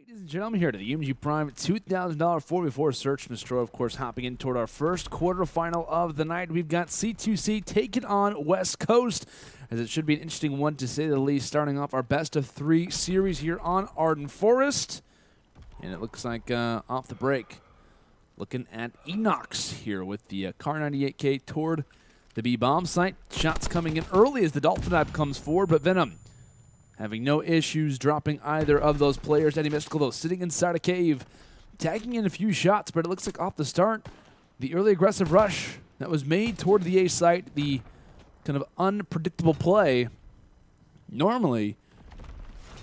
Ladies and gentlemen, here to the UMG Prime $2,000 4v4 search. Mr. Of course, hopping in toward our first quarterfinal of the night. We've got C2C taking on West Coast, as it should be an interesting one to say the least, starting off our best of three series here on Arden Forest. And it looks like off the break, looking at ENauX here with the Car 98K toward the B-bomb site. Shots coming in early as the Dolphin Dive comes forward, but Venom having no issues dropping either of those players. EddieMystical, though, sitting inside a cave, tagging in a few shots, but it looks like off the start, the early aggressive rush that was made toward the A site, the kind of unpredictable play, normally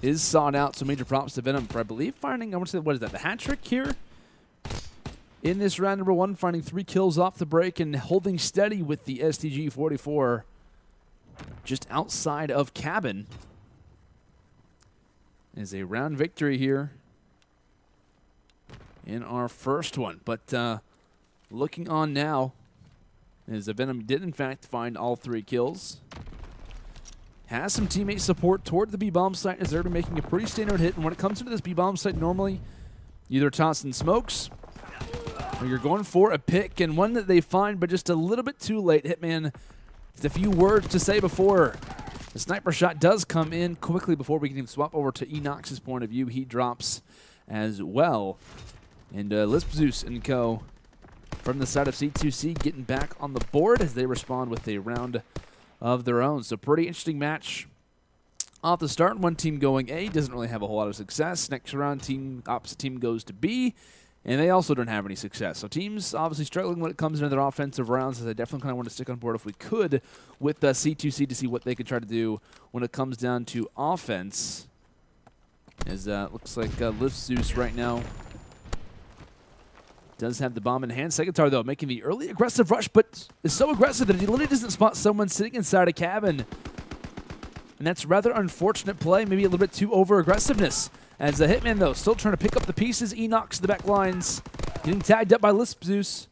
is sought out. So major props to Venom for, I believe, finding, I want to say, what is that, the hat trick here? In this round number one, finding 3 kills off the break and holding steady with the STG 44 just outside of cabin. Is a round victory here in our first one. But looking on now, as Venom did in fact find all 3 kills. Has some teammate support toward the B-bomb site as they're making a pretty standard hit. And when it comes into this B-bomb site, normally either tossing smokes or you're going for a pick, and one that they find but just a little bit too late. Hitman, just a few words to say before the sniper shot does come in quickly before we can even swap over to ENauX's point of view. He drops as well. And LispZeus and co. from the side of C2C getting back on the board as they respond with a round of their own. So pretty interesting match off the start. One team going A, doesn't really have a whole lot of success. Next round, opposite team goes to B, and they also don't have any success. So teams obviously struggling when it comes into their offensive rounds, as I definitely kind of want to stick on board if we could with C2C to see what they could try to do when it comes down to offense. As looks like LispZeus right now does have the bomb in hand. Segatar, though, making the early aggressive rush, but is so aggressive that he literally doesn't spot someone sitting inside a cabin. And that's rather unfortunate play, maybe a little bit too over-aggressiveness. As the Hitman, though, still trying to pick up the pieces. ENauX, the back lines, getting tagged up by LispZeus.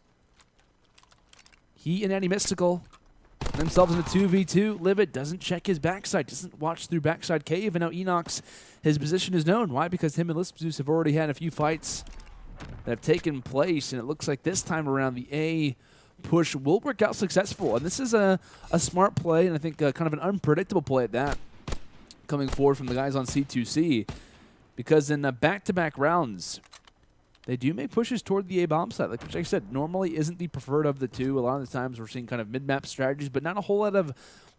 He and EddieMystical themselves in a 2v2. Livid doesn't check his backside, doesn't watch through backside cave, and now ENauX, his position is known. Why? Because him and LispZeus have already had a few fights that have taken place, and it looks like this time around the A push will work out successful. And this is a smart play, and I think kind of an unpredictable play at that, coming forward from the guys on C2C. Because in back-to-back rounds, they do make pushes toward the A-bomb site, which I said normally isn't the preferred of the two. A lot of the times we're seeing kind of mid-map strategies, but not a whole lot of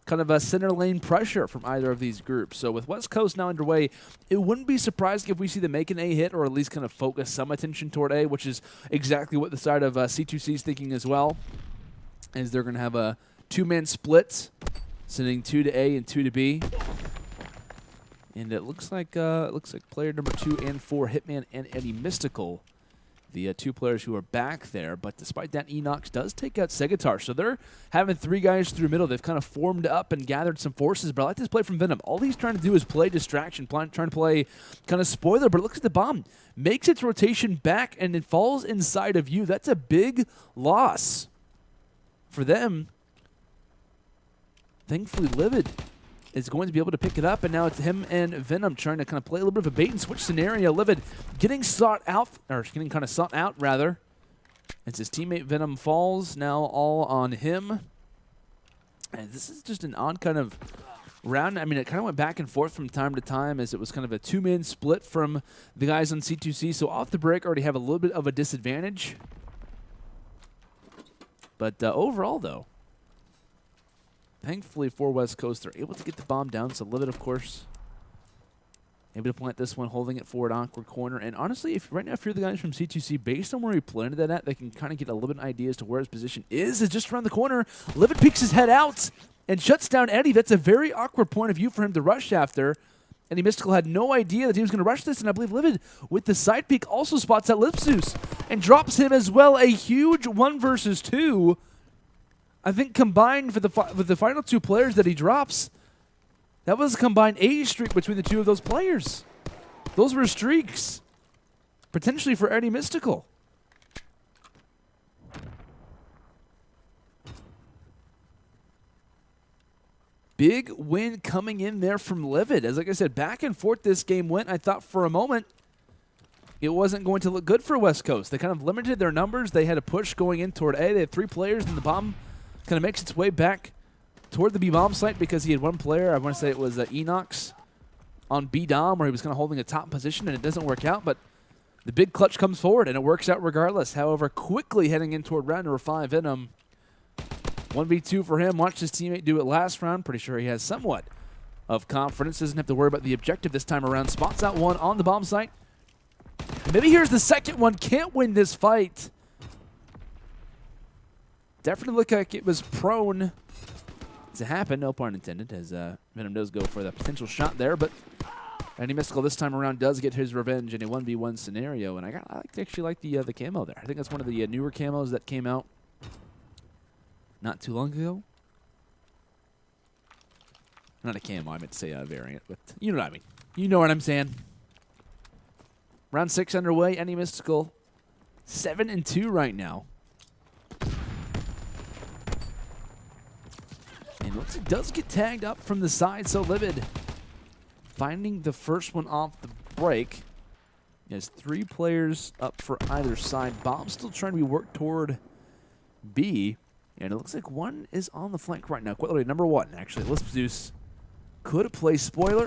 kind of a center lane pressure from either of these groups. So with West Coast now underway, it wouldn't be surprising if we see them make an A hit, or at least kind of focus some attention toward A, which is exactly what the side of C2C is thinking as well, as they're going to have a 2-man split, sending 2 to A and 2 to B. And it looks like player number 2 and 4, Hitman and EddieMystical, the 2 players who are back there. But despite that, ENauX does take out Segatar. So they're having 3 guys through middle. They've kind of formed up and gathered some forces. But I like this play from Venom. All he's trying to do is play distraction, trying to play kind of spoiler. But it looks at the bomb, makes its rotation back, and it falls inside of you. That's a big loss for them. Thankfully, Livid is going to be able to pick it up, and now it's him and Venom trying to kind of play a little bit of a bait and switch scenario. Livid getting sought out, or getting kind of sought out rather, as his teammate Venom falls. Now all on him. And this is just an odd kind of round. I mean, it kind of went back and forth from time to time, as it was kind of a 2-man split from the guys on C2C. So off the break, already have a little bit of a disadvantage. But overall, though, thankfully for West Coast, they're able to get the bomb down. So Livid, of course, able to plant this one, holding it forward, awkward corner. And honestly, if right now, if you're the guys from C2C, based on where he planted that at, they can kind of get a little bit of idea as to where his position is. It's just around the corner. Livid peeks his head out and shuts down Eddie. That's a very awkward point of view for him to rush after. EddieMystical had no idea that he was going to rush this, and I believe Livid, with the side peek, also spots out LispZeus and drops him as well. A huge 1 versus 2. I think combined for the final 2 players that he drops, that was a combined 80 streak between the 2 of those players. Those were streaks, potentially for EddieMystical. Big win coming in there from Livid. As like I said, back and forth this game went. I thought for a moment it wasn't going to look good for West Coast. They kind of limited their numbers. They had a push going in toward A. They had 3 players, and the bomb kind of makes its way back toward the B-bomb site because he had 1 player. I want to say it was ENauX on B-dom, where he was kind of holding a top position, and it doesn't work out. But the big clutch comes forward, and it works out regardless. However, quickly heading in toward round number 5, EddieMystical. 1v2 for him. Watched his teammate do it last round. Pretty sure he has somewhat of confidence. Doesn't have to worry about the objective this time around. Spots out 1 on the bomb site. Maybe here's the second one. Can't win this fight. Definitely looked like it was prone to happen. No pun intended, as Venom does go for the potential shot there. But EddieMystical this time around does get his revenge in a 1v1 scenario. And I actually like the camo there. I think that's one of the newer camos that came out not too long ago. Not a camo, I meant to say a variant, but you know what I mean. You know what I'm saying. Round 6 underway. EddieMystical 7-2 right now. And looks like does get tagged up from the side, so Livid finding the first one off the break. He has 3 players up for either side. Bomb still trying to be worked toward B. And it looks like 1 is on the flank right now. Quite literally number 1, actually. LispZeus could play spoiler.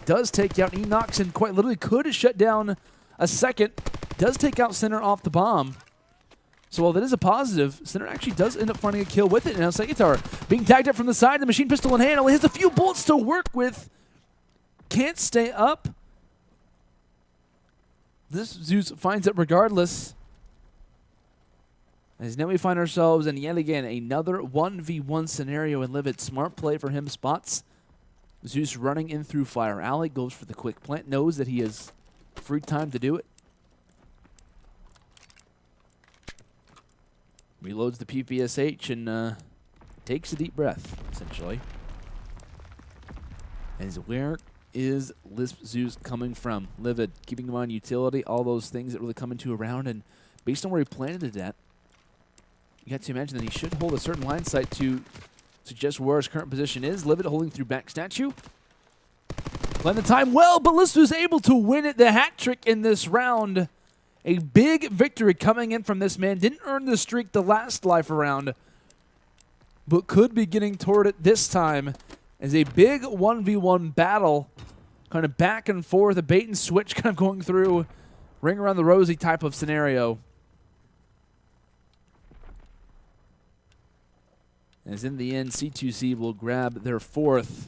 Does take out ENauX and quite literally could shut down a second. Does take out SinnR off the bomb. So while that is a positive, SinnR actually does end up finding a kill with it. And now Segatar being tagged up from the side, the machine pistol in hand. Only has a few bullets to work with. Can't stay up. LispZeus finds it regardless. As now we find ourselves in yet again another 1v1 scenario in Livid. Smart play for him. Spots Zeus running in through Fire Alley. Goes for the quick plant. Knows that he has free time to do it. Reloads the PPSH and takes a deep breath, essentially. As where is LispZeus coming from? Livid, keeping him on utility, all those things that really come into a round. And based on where he planted it at, you got to imagine that he should hold a certain line sight to suggest where his current position is. Livid holding through back statue. Playing the time well, but LispZeus able to win it, the hat trick in this round. A big victory coming in from this man. Didn't earn the streak the last life around, but could be getting toward it this time as a big 1v1 battle, kind of back and forth, a bait and switch kind of going through, ring around the rosy type of scenario. As in the end, C2C will grab their 4th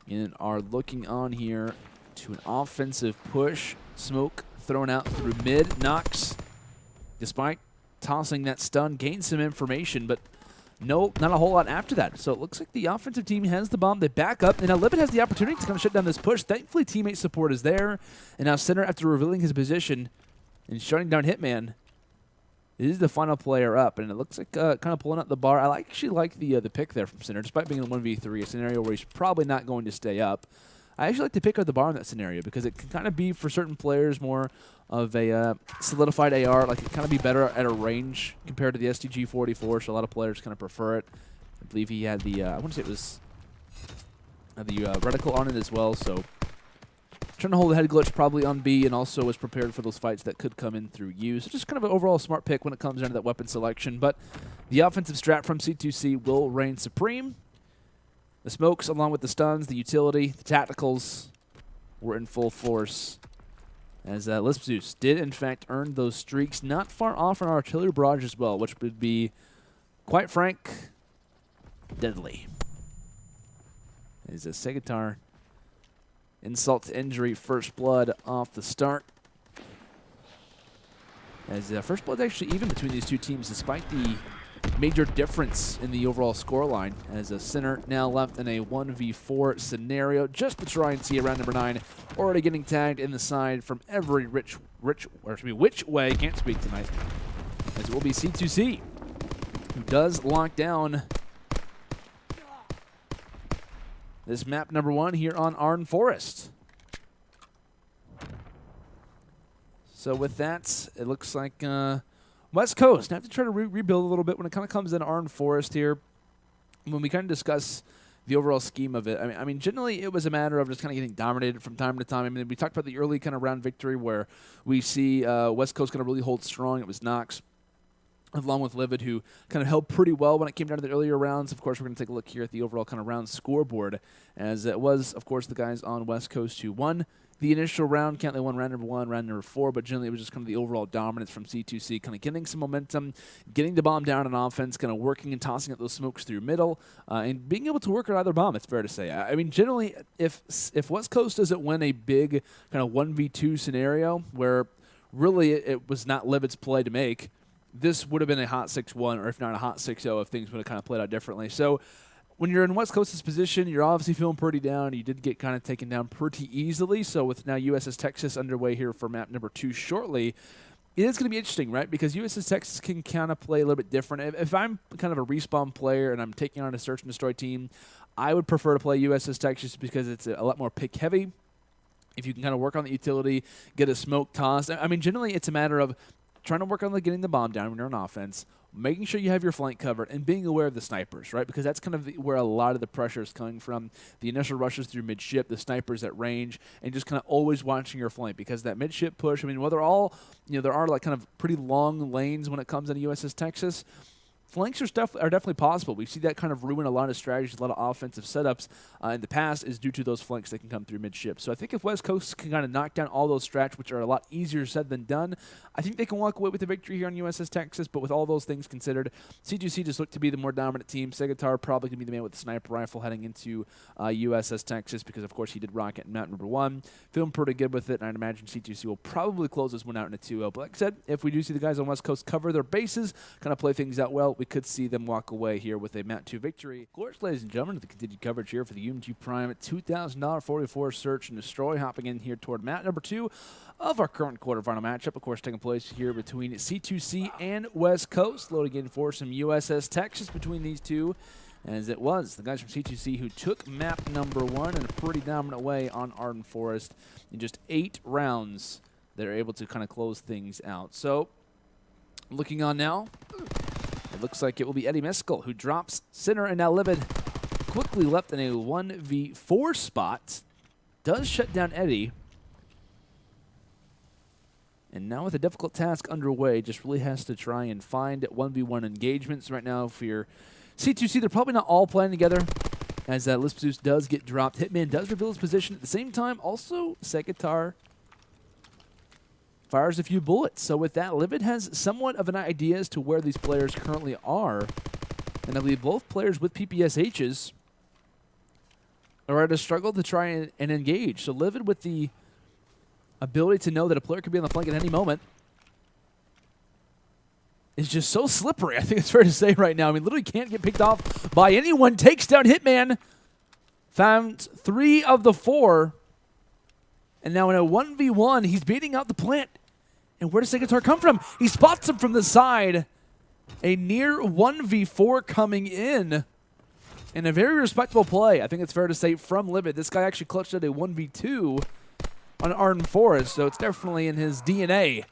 and are looking on here to an offensive push. Smoke thrown out through mid. ENauX, despite tossing that stun, gained some information, but no, not a whole lot after that. So it looks like the offensive team has the bomb. They back up, and now Livid has the opportunity to kind of shut down this push. Thankfully, teammate support is there, and now SinnR, after revealing his position and shutting down Hitmxn, is the final player up, and it looks like kind of pulling up the bar. I actually like the pick there from SinnR, despite being in 1v3, a scenario where he's probably not going to stay up. I actually like to pick up the bar in that scenario because it can kind of be, for certain players, more of a solidified AR. Like, it can kind of be better at a range compared to the STG-44, so a lot of players kind of prefer it. I believe he had the, I want to say it was the reticle on it as well, so trying to hold the head glitch probably on B, and also was prepared for those fights that could come in through U. So just kind of an overall smart pick when it comes down to that weapon selection. But the offensive strat from C2C will reign supreme. The smokes, along with the stuns, the utility, the tacticals, were in full force. As LispZeus did, in fact, earn those streaks not far off an artillery barrage as well, which would be, quite frank, deadly. As a Segatar, insult to injury, first blood off the start. As first blood actually even between these two teams, despite the major difference in the overall scoreline, as a SinnR now left in a 1v4 scenario just to try and see a round number 9, already getting tagged in the side from every which way, can't speak tonight, as it will be C2C, who does lock down this map number 1 here on Arden Forest. So with that, it looks like West Coast, now have to try to rebuild a little bit when it kind of comes into Arden Forest here. When we kind of discuss the overall scheme of it. I mean, generally it was a matter of just kind of getting dominated from time to time. I mean, we talked about the early kind of round victory where we see West Coast kind of really hold strong. It was ENauX along with Livid, who kind of held pretty well when it came down to the earlier rounds. Of course, we're going to take a look here at the overall kind of round scoreboard, as it was, of course, the guys on West Coast who won the initial round. Cantley won round number 1, round number 4, but generally it was just kind of the overall dominance from C2C, kind of getting some momentum, getting the bomb down on offense, kind of working and tossing up those smokes through middle, and being able to work on either bomb, it's fair to say. I mean, generally, if West Coast doesn't win a big kind of 1v2 scenario where really it was not Livid's play to make, this would have been a hot 6-1, or if not a hot 6-0 if things would have kind of played out differently. So when you're in West Coast's position, you're obviously feeling pretty down. You did get kind of taken down pretty easily. So with now USS Texas underway here for map number 2 shortly, it is going to be interesting, right? Because USS Texas can kind of play a little bit different. If I'm kind of a respawn player and I'm taking on a search and destroy team, I would prefer to play USS Texas because it's a lot more pick heavy. If you can kind of work on the utility, get a smoke toss. I mean, generally it's a matter of trying to work on getting the bomb down when you're on offense, making sure you have your flank covered, and being aware of the snipers, right? Because that's kind of where a lot of the pressure is coming from. The initial rushes through midship, the snipers at range, and just kind of always watching your flank. Because that midship push, I mean, well, they're all, there are like kind of pretty long lanes when it comes into USS Texas. Flanks are definitely possible. We see that kind of ruin a lot of strategies, a lot of offensive setups in the past is due to those flanks that can come through midship. So I think if West Coast can kind of knock down all those strats, which are a lot easier said than done, I think they can walk away with the victory here on USS Texas. But with all those things considered, C2C just looked to be the more dominant team. Segatar probably going to be the man with the sniper rifle heading into USS Texas because, of course, he did rocket in map number 1. Feeling pretty good with it, and I'd imagine C2C will probably close this one out in a 2-0. But like I said, if we do see the guys on West Coast cover their bases, kind of play things out well, we could see them walk away here with a map 2 victory. Of course, ladies and gentlemen, the continued coverage here for the UMG Prime at $2,000 4v4 search and destroy, hopping in here toward map number 2 of our current quarterfinal matchup. Of course, taking place here between C2C and West Coast, loading in for some USS Texas between these two, as it was the guys from C2C who took map number 1 in a pretty dominant way on Arden Forest. In just 8 rounds, they're able to kind of close things out. So, looking on now, it looks like it will be EddieMystical who drops SinnR, and now Livid quickly left in a 1v4 spot. Does shut down Eddie. And now with a difficult task underway, just really has to try and find 1v1 engagements right now for your C2C. They're probably not all playing together, as LispZeus does get dropped. Hitman does reveal his position. At the same time, also Segatar fires a few bullets. So with that, Livid has somewhat of an idea as to where these players currently are. And I believe both players with PPSHs are at a struggle to try and engage. So Livid with the ability to know that a player could be on the flank at any moment is just so slippery, I think it's fair to say right now. I mean, literally can't get picked off by anyone. Takes down Hitman. Found 3 of the 4. And now in a 1v1, he's beating out the plant. And where does Segatar come from? He spots him from the side. A near 1v4 coming in. And a very respectable play, I think it's fair to say, from Livid. This guy actually clutched at a 1v2 on Arden Forest, so it's definitely in his DNA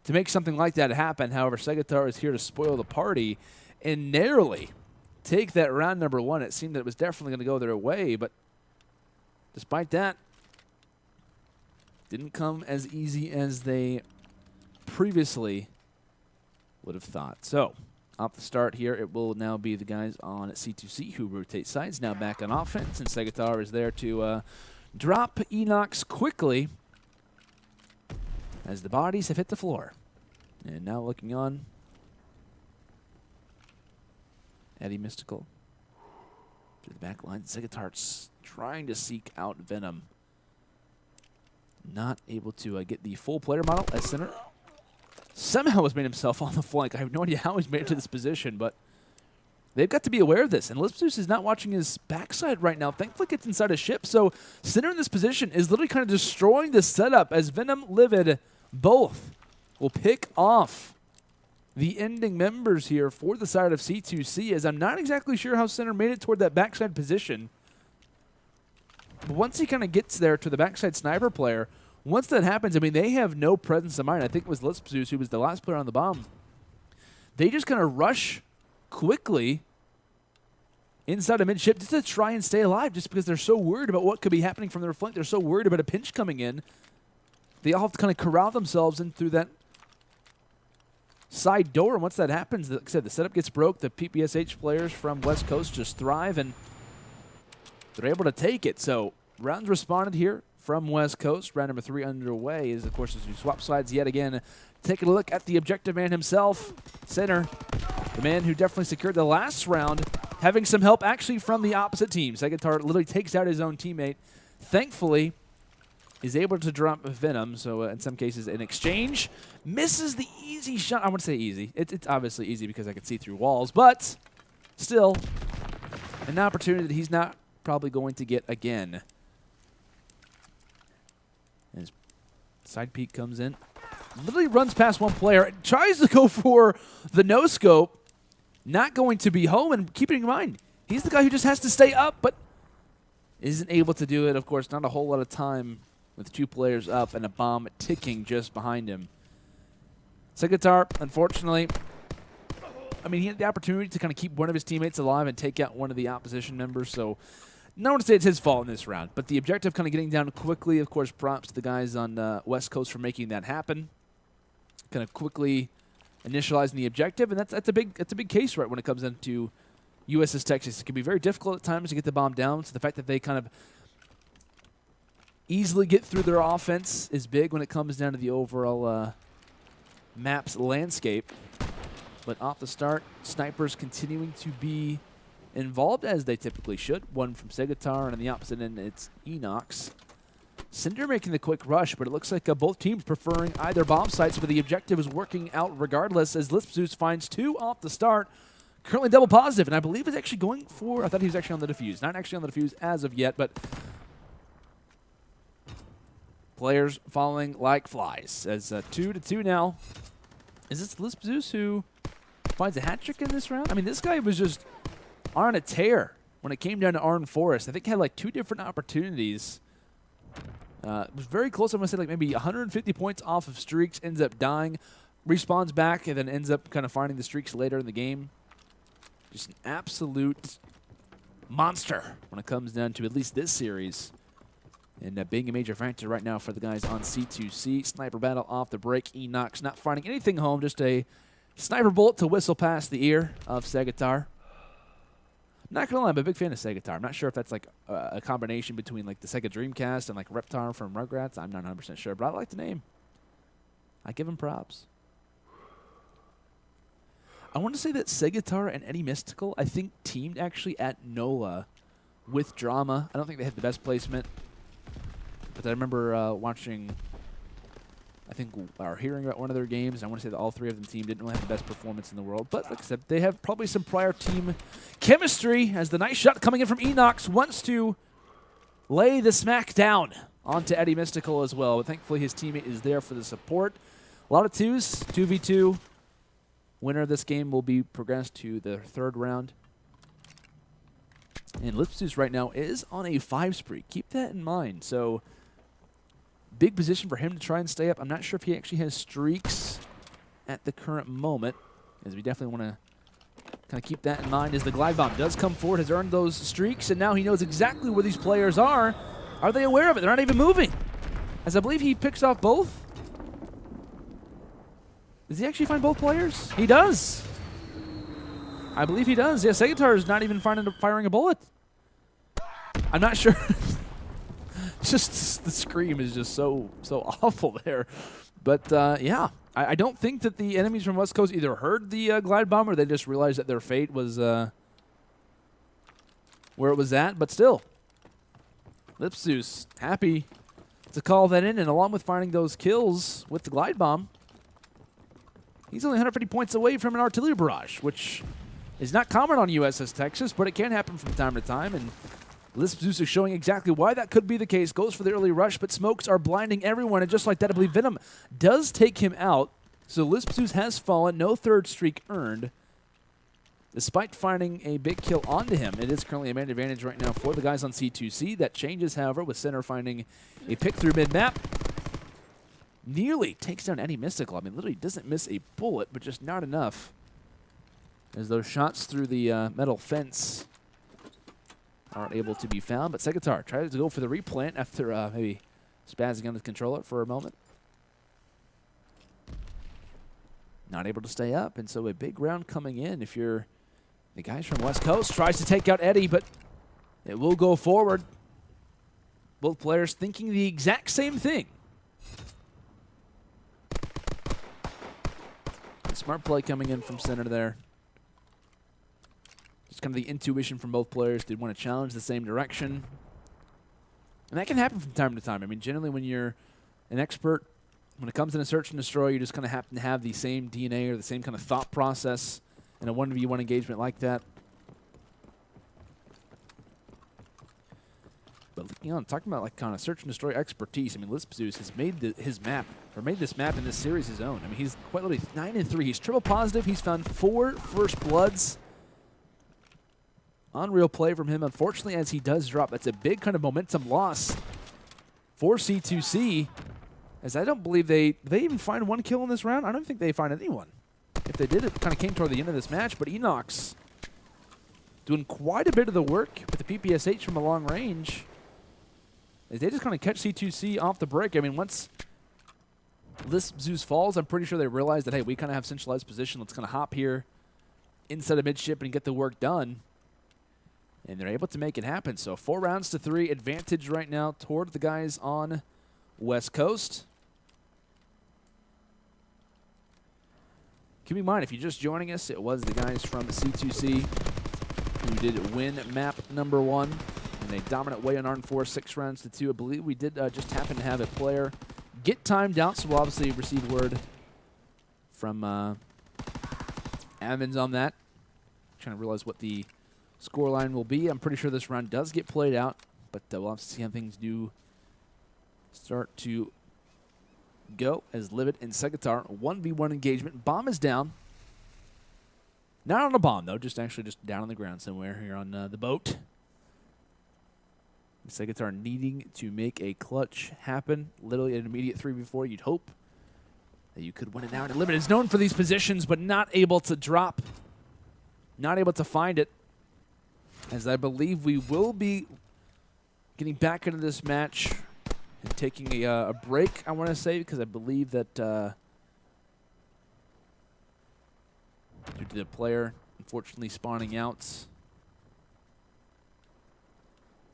to make something like that happen. However, Segatar is here to spoil the party and narrowly take that round number 1. It seemed that it was definitely going to go their way, but despite that, didn't come as easy as they previously would have thought. So, off the start here, it will now be the guys on C2C who rotate sides, now back on offense, and Segatar is there to drop ENauX quickly as the bodies have hit the floor. And now looking on, EddieMystical to the back line. Segatar's trying to seek out Venom. Not able to get the full player model as SinnR somehow has made himself on the flank. I have no idea how he's made it to this position, but they've got to be aware of this. And LispZeus is not watching his backside right now. Thankfully, it's inside a ship. So SinnR in this position is literally kind of destroying the setup as Venom, Livid, both will pick off the ending members here for the side of C2C, as I'm not exactly sure how SinnR made it toward that backside position. But once he kind of gets there to the backside sniper player, once that happens, I mean, they have no presence of mind. I think it was LispZeus who was the last player on the bomb. They just kind of rush quickly inside a midship just to try and stay alive, just because they're so worried about what could be happening from their flank. They're so worried about a pinch coming in. They all have to kind of corral themselves in through that side door, and once that happens, like I said, the setup gets broke. The PPSH players from West Coast just thrive, and they're able to take it. So rounds responded here from West Coast. Round number 3 underway is, of course, as we swap sides yet again, taking a look at the objective man himself, SinnR, the man who definitely secured the last round, having some help actually from the opposite team. Segatar literally takes out his own teammate. Thankfully, is able to drop Venom, so in some cases in exchange, misses the easy shot. I wouldn't say easy. It's obviously easy because I can see through walls, but still an opportunity that he's not probably going to get again. His side peek comes in, literally runs past one player, tries to go for the no-scope, not going to be home, and keeping in mind, he's the guy who just has to stay up, but isn't able to do it. Of course, not a whole lot of time with 2 players up and a bomb ticking just behind him. Segatar, unfortunately, I mean, he had the opportunity to kind of keep one of his teammates alive and take out one of the opposition members, so no one to say it's his fault in this round. But the objective kind of getting down quickly, of course, props to the guys on West Coast for making that happen. Kind of quickly initializing the objective, and that's a big case, right, when it comes into USS Texas. It can be very difficult at times to get the bomb down, so the fact that they kind of easily get through their offense is big when it comes down to the overall map's landscape. But off the start, snipers continuing to be involved as they typically should. One from Segatar, and on the opposite end, it's ENauX. SinnR making the quick rush, but it looks like both teams preferring either bomb sites, but the objective is working out regardless as LispZeus finds 2 off the start. Currently double positive, and I believe is actually going for, I thought he was actually on the defuse. Not actually on the defuse as of yet, but players falling like flies as 2-2 now. Is this LispZeus who finds a hat trick in this round? I mean, this guy was just on a tear when it came down to Arn Forest. I think he had like 2 different opportunities. It was very close. I'm going to say like maybe 150 points off of streaks, ends up dying, respawns back, and then ends up kind of finding the streaks later in the game. Just an absolute monster when it comes down to at least this series. And being a major factor right now for the guys on C2C. Sniper battle off the break. ENauX not finding anything home, just a sniper bullet to whistle past the ear of Segatar. Not gonna lie, I'm a big fan of Segatar. I'm not sure if that's like a combination between like the Sega Dreamcast and like Reptar from Rugrats. I'm not 100% sure, but I like the name. I give him props. I want to say that Segatar and EddieMystical, I think, teamed actually at NOLA with Drama. I don't think they had the best placement, but I remember watching, I think, or hearing about one of their games. I want to say that all 3 of them team didn't really have the best performance in the world, but like I said, they have probably some prior team chemistry as the nice shot coming in from ENauX wants to lay the smack down onto EddieMystical as well, but thankfully his teammate is there for the support. A lot of 2s, 2v2. Winner of this game will be progressed to the 3rd round. And LispZeus right now is on a 5 spree. Keep that in mind. So big position for him to try and stay up. I'm not sure if he actually has streaks at the current moment, as we definitely want to kind of keep that in mind as the glide bomb does come forward, has earned those streaks, and now he knows exactly where these players are. Are they aware of it? They're not even moving. As I believe he picks off both. Does he actually find both players? He does. I believe he does. Yeah, Segatar is not even firing a bullet. I'm not sure. Just the scream is just so awful there. But yeah, I don't think that the enemies from West Coast either heard the glide bomb or they just realized that their fate was where it was at. But still, LispZeus happy to call that in, and along with finding those kills with the glide bomb, he's only 150 points away from an artillery barrage, which is not common on USS Texas, but it can happen from time to time. And LispZeus is showing exactly why that could be the case. Goes for the early rush, but smokes are blinding everyone. And just like that, I believe Venom does take him out. So LispZeus has fallen. No 3rd streak earned. Despite finding a big kill onto him, it is currently a man advantage right now for the guys on C2C. That changes, however, with SinnR finding a pick through mid-map. Nearly takes down EddieMystical. I mean, literally doesn't miss a bullet, but just not enough. As those shots through the metal fence aren't able to be found. But Segatar tries to go for the replant after maybe spazzing on the controller for a moment. Not able to stay up, and so a big round coming in. If you're the guys from West Coast, tries to take out Eddie, but it will go forward. Both players thinking the exact same thing. Smart play coming in from SinnR there. Just kind of the intuition from both players. Did want to challenge the same direction. And that can happen from time to time. I mean, generally when you're an expert, when it comes to a search and destroy, you just kind of happen to have the same DNA or the same kind of thought process in a 1v1 engagement like that. But looking on, talking about like kind of search and destroy expertise, I mean, LispZeus has made this map in this series his own. I mean, he's quite literally 9-3. He's triple positive. He's found 4 first bloods. Unreal play from him, unfortunately, as he does drop. That's a big kind of momentum loss for C2C, as I don't believe they even find 1 kill in this round. I don't think they find anyone. If they did, it kind of came toward the end of this match, but ENauX doing quite a bit of the work with the PPSH from a long range. They just kind of catch C2C off the break. I mean, once LispZeus falls, I'm pretty sure they realize that, hey, we kind of have centralized position. Let's kind of hop here inside of midship and get the work done. And they're able to make it happen. So 4 rounds to 3 advantage right now toward the guys on West Coast. Keep in mind, if you're just joining us, it was the guys from C2C who did win map number 1. And they dominant way on R4, 6 rounds to 2. I believe we did just happen to have a player get timed out, so we'll obviously receive word from admins on that. Trying to realize what the scoreline will be. I'm pretty sure this round does get played out, but we'll have to see how things do start to go as Livid and Segatar 1v1 engagement. Bomb is down. Not on a bomb, though, just down on the ground somewhere here on the boat. Segatar needing to make a clutch happen. Literally an immediate 3v4. You'd hope that you could win it now. And Livid is known for these positions, but not able to drop. Not able to find it. As I believe we will be getting back into this match and taking a break, I want to say, because I believe that due to the player unfortunately spawning out,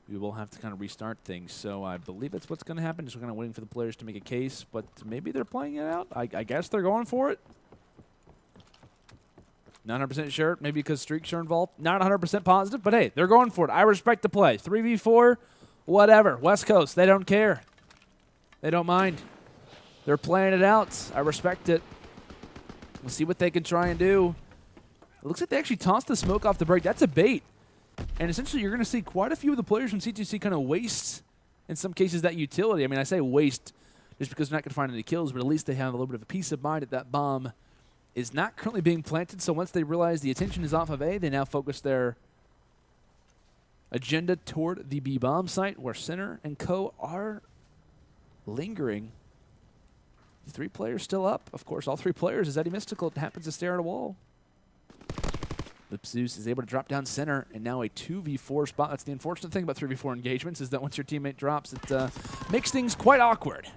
we will have to kind of restart things. So I believe that's what's going to happen. Just kind of waiting for the players to make a case, but maybe they're playing it out. I guess they're going for it. Not 100% sure, maybe because streaks are involved. Not 100% positive, but hey, they're going for it. I respect the play. 3v4, whatever. West Coast, they don't care. They don't mind. They're playing it out. I respect it. We'll see what they can try and do. It looks like they actually tossed the smoke off the break. That's a bait. And essentially, you're going to see quite a few of the players from C2C kind of waste, in some cases, that utility. I mean, I say waste just because they're not going to find any kills, but at least they have a little bit of a peace of mind that bomb is not currently being planted. So once they realize the attention is off of A, they now focus their agenda toward the B bomb site, where SinnR and co are lingering. 3 players still up. Of course, all 3 players, as EddieMystical happens to stare at a wall. LispZeus is able to drop down SinnR, and now a 2v4 spot. That's the unfortunate thing about 3v4 engagements, is that once your teammate drops, it makes things quite awkward.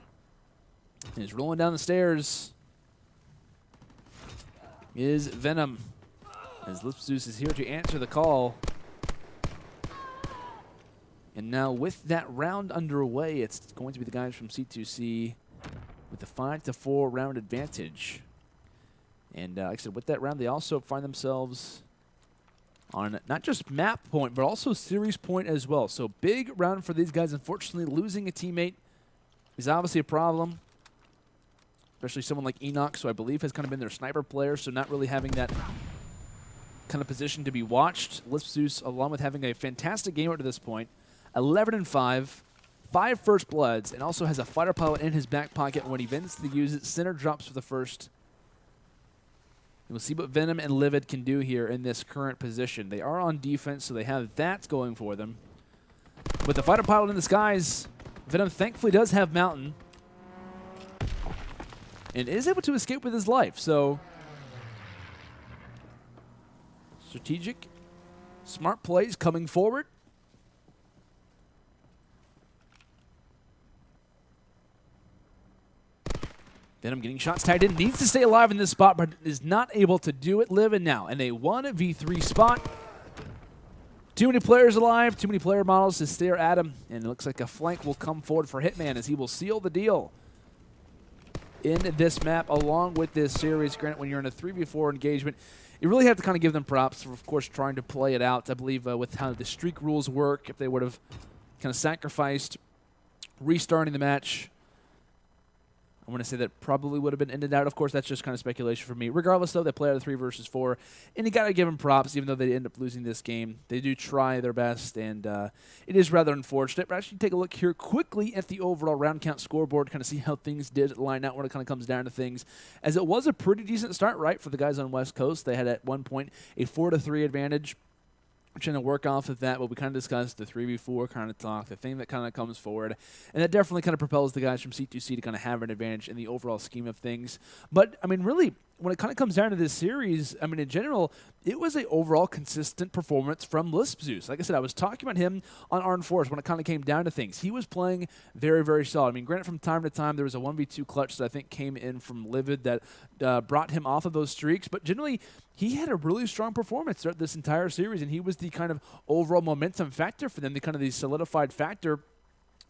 And he's rolling down the stairs is Venom, as LispZeus is here to answer the call. And now with that round underway, it's going to be the guys from C2C with a 5-4 round advantage. And like I said, with that round, they also find themselves on not just map point, but also series point as well. So big round for these guys. Unfortunately, losing a teammate is obviously a problem, especially someone like ENauX, who I believe has kind of been their sniper player, so not really having that kind of position to be watched. LispZeus, along with having a fantastic game up to this point, 11-5, 5 first bloods, and also has a fighter pilot in his back pocket. When he vents to use it, SinnR drops for the first. And we'll see what Venom and Livid can do here in this current position. They are on defense, so they have that going for them. With the fighter pilot in the skies, Venom thankfully does have Mountain and is able to escape with his life. So strategic, smart plays coming forward. Venom getting shots tagged in, needs to stay alive in this spot, but is not able to do it. Living now in a 1v3 spot. Too many players alive, too many player models to stare at him, and it looks like a flank will come forward for Hitman as he will seal the deal in this map along with this series. Granted, when you're in a 3v4 engagement, you really have to kind of give them props for, of course, trying to play it out. I believe with how the streak rules work, if they would have kind of sacrificed restarting the match, I want to say that probably would have been ended out. Of course, that's just kind of speculation for me. Regardless, though, they play out of 3 versus 4, and you got to give them props, even though they end up losing this game. They do try their best, and it is rather unfortunate. But actually, take a look here quickly at the overall round count scoreboard, kind of see how things did line out when it kind of comes down to things. As it was a pretty decent start, right, for the guys on West Coast. They had at one point a 4-3 advantage. We're trying to work off of that, but we kind of discussed the 3v4 kind of talk, the thing that kind of comes forward. And that definitely kind of propels the guys from C2C to kind of have an advantage in the overall scheme of things. But, I mean, really, when it kind of comes down to this series, I mean, in general, it was an overall consistent performance from LispZeus. Like I said, I was talking about him on Armed Force when it kind of came down to things. He was playing very, very solid. I mean, granted, from time to time, there was a 1v2 clutch that I think came in from Livid that brought him off of those streaks. But generally, he had a really strong performance throughout this entire series, and he was the kind of overall momentum factor for them, the kind of the solidified factor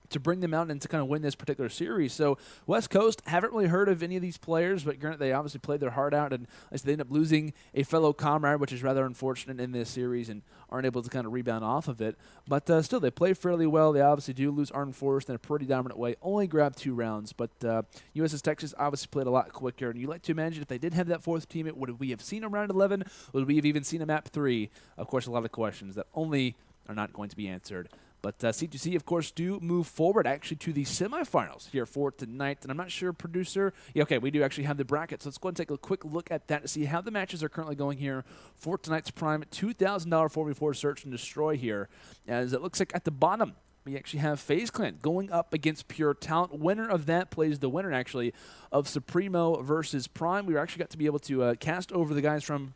to bring them out and to kind of win this particular series. So West Coast, haven't really heard of any of these players, but granted, they obviously played their heart out, and they end up losing a fellow comrade, which is rather unfortunate in this series, and aren't able to kind of rebound off of it. But still, they play fairly well. They obviously do lose Armed Force in a pretty dominant way. Only grabbed 2 rounds, but USS Texas obviously played a lot quicker, and you like to imagine if they did have that 4th teammate, would we have seen a round 11? Would we have even seen a map 3? Of course, a lot of questions that only are not going to be answered. But C2C, of course, do move forward actually to the semifinals here for tonight. And I'm not sure, producer. Yeah, okay, we do actually have the bracket. So let's go ahead and take a quick look at that to see how the matches are currently going here for tonight's Prime $2,000 4v4 Search and Destroy here. As it looks like at the bottom, we actually have FaZe Clan going up against Pure Talent. Winner of that plays the winner, actually, of Supremo versus Prime. We actually got to be able to cast over the guys from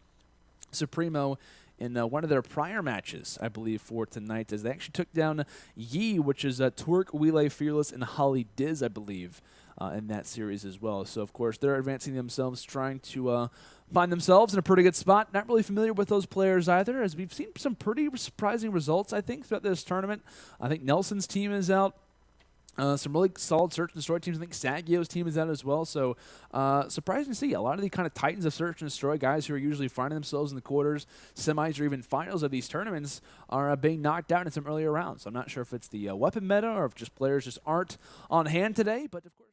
Supremo in one of their prior matches, I believe, for tonight, as they actually took down Yi, which is Twerk, Wheelay, Fearless, and Holly Diz, I believe, in that series as well. So, of course, they're advancing themselves, trying to find themselves in a pretty good spot. Not really familiar with those players either, as we've seen some pretty surprising results, I think, throughout this tournament. I think Nelson's team is out. Some really solid Search and Destroy teams. I think Saggio's team is out as well. So surprising to see a lot of the kind of titans of Search and Destroy, guys who are usually finding themselves in the quarters, semis, or even finals of these tournaments, are being knocked out in some earlier rounds. So I'm not sure if it's the weapon meta or if just players just aren't on hand today. But of course.